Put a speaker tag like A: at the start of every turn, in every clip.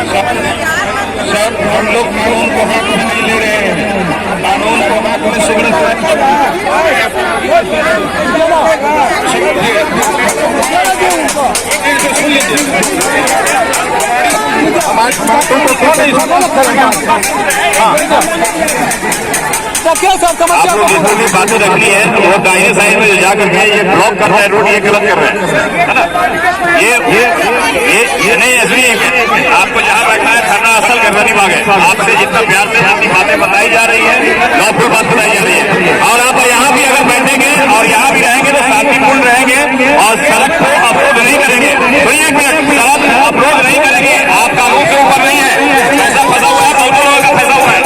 A: Sir हम लोग कानून को हाथ में नहीं ले रहे हैं, कानून को हाथ में सुब्रत आप लोग जितनी भी बातें रखनी है वो दाहिने साइड में जा करके ये ब्लॉक कर रहा है रोड, ये गलत कर रहा है ना। ये नहीं ऐसी आपको जहाँ बैठना है धरना असल गणपति बाग है। आपसे जितना प्यार से जितनी बातें बताई जा रही है आपको बात बताई जा रही है, और आप यहाँ भी अगर बैठेंगे और यहाँ भी रहेंगे तो शांतिपूर्ण रहेंगे और सड़क को अवरोध नहीं करेंगे। तो एक मिनट, सड़क अवरोध नहीं करेंगे, आप कानून से ऊपर नहीं है, पैसा फंसा हुआ है, बहुत लोगों का फंसा हुआ है,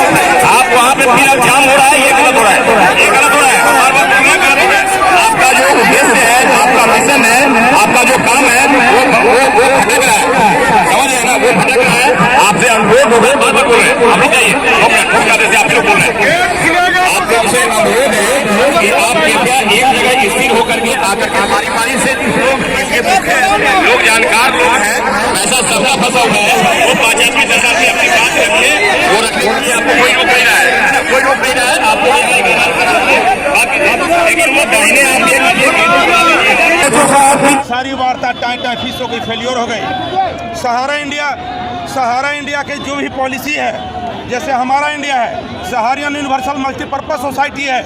A: आप वहाँ पे फिर जाम हो रहा है, ये गलत हो रहा है, ये गलत हो रहा है, हर बार पूरा गलत हो रहा है। आपका जो उद्देश्य है, आपका मिशन है, आपका जो काम है वो भटक रहा है, समझ रहे ना, वो भटक रहा है। आपसे अनुरोध हो गए, बात बोल रहे हैं, आप जाइए, जैसे आप लोग बोल रहे हैं, आपसे उसे अनुरोध है कि आप कृपया एक जगह स्थिर होकर के आकर के हमारी पानी से लोग जानकार लोग हैं, ऐसा सबका फंसा हुआ है, वो 5 आदमी 10 आदमी अपनी बात रखिए, वो रखिए, आपको कोई रोक नहीं रहा है, कोई रोक नहीं रहा है, आपको लेकिन वो दाहिने
B: सारी वार्ता टाई फीसों की फेलियर हो गई। सहारा इंडिया के जो भी पॉलिसी है, जैसे हमारा इंडिया है, सहारियन यूनिवर्सल मल्टीपर्पज सोसाइटी है,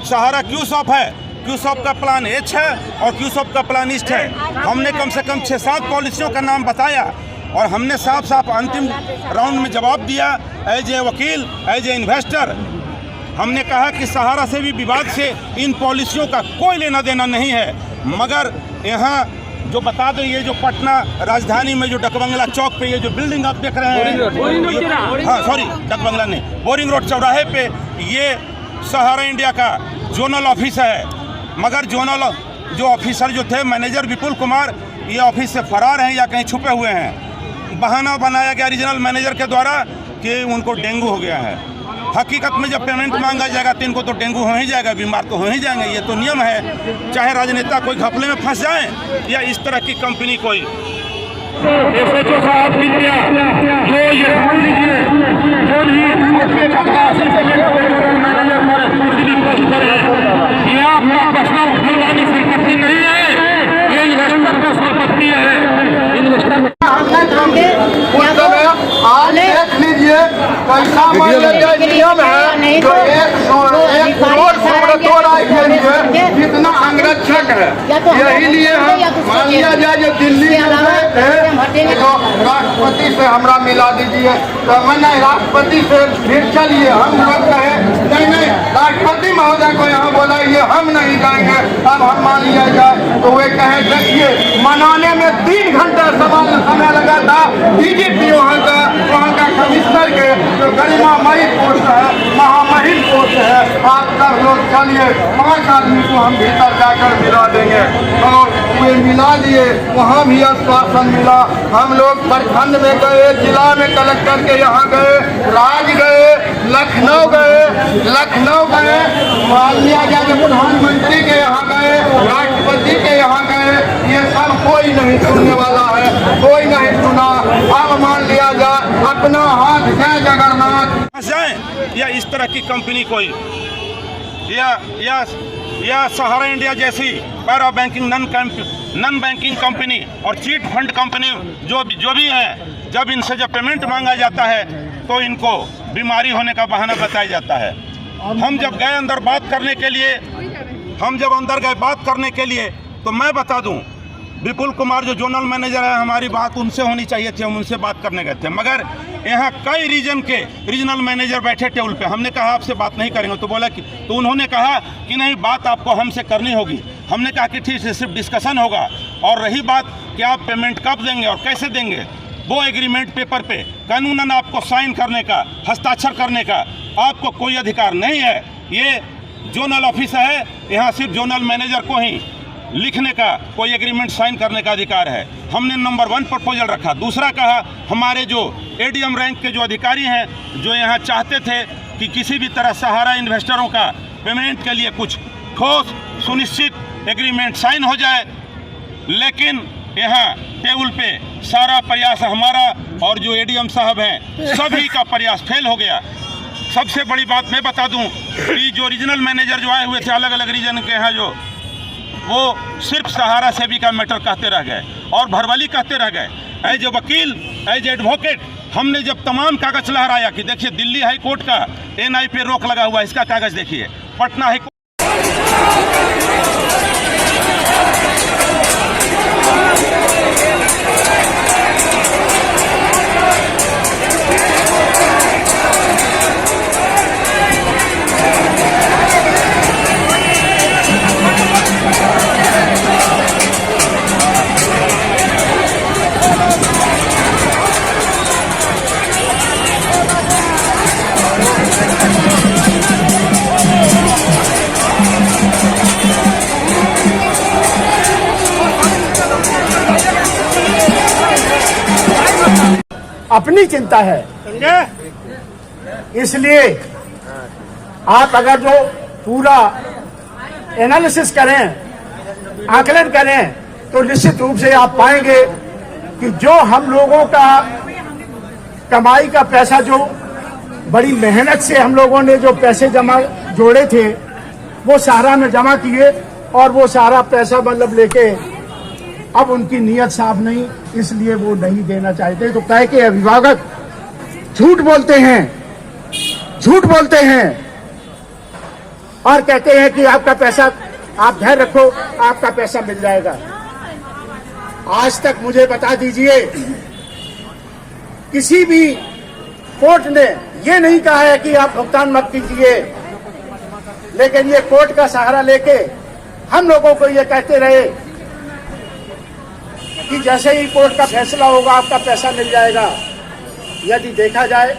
B: सहारा क्यूसॉप है, क्यूसॉप का प्लान एच है और क्यूसॉप का प्लान ईस्ट है। हमने कम से कम 6-7 पॉलिसियों का नाम बताया और हमने साफ साफ अंतिम राउंड में जवाब दिया एज ए वकील, एज ए इन्वेस्टर। हमने कहा कि सहारा से भी विवाद से इन पॉलिसियों का कोई लेना देना नहीं है, मगर यहाँ जो बता दें, ये जो पटना राजधानी में जो डकबंगला चौक पे ये जो बिल्डिंग आप देख रहे हैं, हाँ सॉरी डकबंगला नहीं, बोरिंग रोड चौराहे पे ये सहारा इंडिया का जोनल ऑफिस है, मगर जोनल जो ऑफिसर जो थे मैनेजर विपुल कुमार, ये ऑफिस से फरार हैं या कहीं छुपे हुए हैं। बहाना बनाया गया रीजनल मैनेजर के द्वारा कि उनको डेंगू हो गया है। हकीकत में जब पेमेंट मांगा जाएगा तो इनको तो डेंगू हो ही जाएगा, बीमार तो हो ही जाएंगे, ये तो नियम है, चाहे राजनेता कोई घपले में फंस जाए या इस तरह की कंपनी कोई।
C: SHO साहब कृपया जो ये मान लीजिए जो भी ये आपका पर्सनल फंडानी संपत्ति नहीं है, ये इन्वेस्टर का संपत्ति है। इन्वेस्टर
D: आज देख लीजिए कैसा नियम है, तो एक करोड़ सुब्रतो राय के लिए कितना अंगरक्षक है। यही लिए हम मान लिया जाए जो दिल्ली में तो राष्ट्रपति से हमरा मिला दीजिए, तो मैंने राष्ट्रपति से फिर चलिए, हम लोग कहे नहीं राष्ट्रपति महोदय को यहाँ बोलाइए, हम नहीं जाएंगे। अब हम मान लिया जाए तो वे कहे देखिए मनाने में 3 घंटा समय लगा था। DGP वहाँ का कमिश्नर के जो गरिमामयी पोस्ट है, महामहिम पोस्ट है, आप सब लोग चलिए 5 आदमी को हम भीतर जाकर मिला देंगे। और वे मिला दिए, वहाँ भी आश्वासन मिला। हम लोग प्रखंड में गए, जिला में कलेक्टर के यहाँ गए, राज गए, लखनऊ गए, मान लिया जाए प्रधानमंत्री के यहाँ गए, राष्ट्रपति के यहाँ गए, ये सब कोई नहीं सुनने वाला है, कोई नहीं सुना। अब मान लिया जाए अपना हाथ है जगन्नाथ
B: जाए या इस तरह की कंपनी कोई या सहारा इंडिया जैसी para banking non banking company और चीट फंड कंपनी जो भी है, जब इनसे जब पेमेंट मांगा जाता है तो इनको बीमारी होने का बहाना बताया जाता है। हम जब गए अंदर बात करने के लिए, तो मैं बता दूं विपुल कुमार जो जोनल मैनेजर है, हमारी बात उनसे होनी चाहिए थी, हम उनसे बात करने गए थे, मगर यहाँ कई रीजनल मैनेजर बैठे टेबल पे। हमने कहा आपसे बात नहीं करेंगे, तो बोला कि तो उन्होंने कहा कि नहीं बात आपको हमसे करनी होगी। हमने कहा कि ठीक है, सिर्फ डिस्कशन होगा, और रही बात कि आप पेमेंट कब देंगे और कैसे देंगे, वो एग्रीमेंट पेपर पे कानूनन आपको साइन करने का, हस्ताक्षर करने का आपको कोई अधिकार नहीं है। ये जोनल ऑफिस है, यहाँ सिर्फ जोनल मैनेजर को ही लिखने का, कोई एग्रीमेंट साइन करने का अधिकार है। हमने नंबर 1 प्रपोजल रखा। दूसरा कहा हमारे जो ADM रैंक के जो अधिकारी हैं, जो यहाँ चाहते थे कि किसी भी तरह सहारा इन्वेस्टरों का पेमेंट के लिए कुछ ठोस सुनिश्चित एग्रीमेंट साइन हो जाए, लेकिन यहाँ टेबल पे सारा प्रयास हमारा और जो एडीएम साहब हैं सभी का प्रयास फेल हो गया। सबसे बड़ी बात मैं बता दूं कि जो रीजनल मैनेजर जो आए हुए थे अलग अलग रीजन के हैं जो वो सिर्फ सहारा सेवी का मैटर कहते रह गए और भरवाली कहते रह गए। एज ए वकील, एज एडवोकेट हमने जब तमाम कागज लहराया कि देखिए दिल्ली हाई कोर्ट का एनआई पे रोक लगा हुआ है, इसका कागज देखिए, पटना हाई
E: अपनी चिंता है, इसलिए आप अगर जो पूरा एनालिसिस करें, आकलन करें, तो निश्चित रूप से आप पाएंगे कि जो हम लोगों का कमाई का पैसा, जो बड़ी मेहनत से हम लोगों ने जो पैसे जमा जोड़े थे वो सहारा में जमा किए और वो सारा पैसा मतलब लेके अब उनकी नीयत साफ नहीं, इसलिए वो नहीं देना चाहते। तो कह के अभिभावक झूठ बोलते हैं और कहते हैं कि आपका पैसा, आप धैर्य रखो, आपका पैसा मिल जाएगा। आज तक मुझे बता दीजिए किसी भी कोर्ट ने ये नहीं कहा है कि आप भुगतान मत कीजिए, लेकिन ये कोर्ट का सहारा लेके हम लोगों को ये कहते रहे कि जैसे ही कोर्ट का फैसला होगा आपका पैसा मिल जाएगा। यदि देखा जाए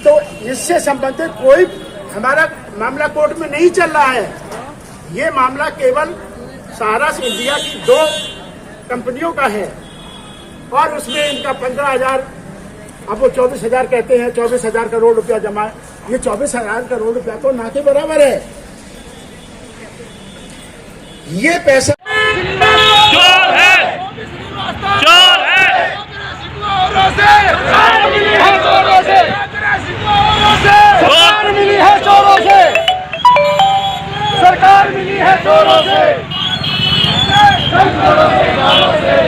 E: तो इससे संबंधित कोई हमारा मामला कोर्ट में नहीं चल रहा है। ये मामला केवल सहारा इंडिया की 2 कंपनियों का है और उसमें इनका 15,000, अब वो 24,000 कहते हैं, 24,000 करोड़ रुपया जमा है। ये 24,000 करोड़ रुपया तो ना के बराबर है। ये पैसा
C: चोर है, चोर है। सरकार मिली है चोरों से, सरकार मिली है चोरों से, सरकार मिली है चोरों से, चोरों से, चोरों से।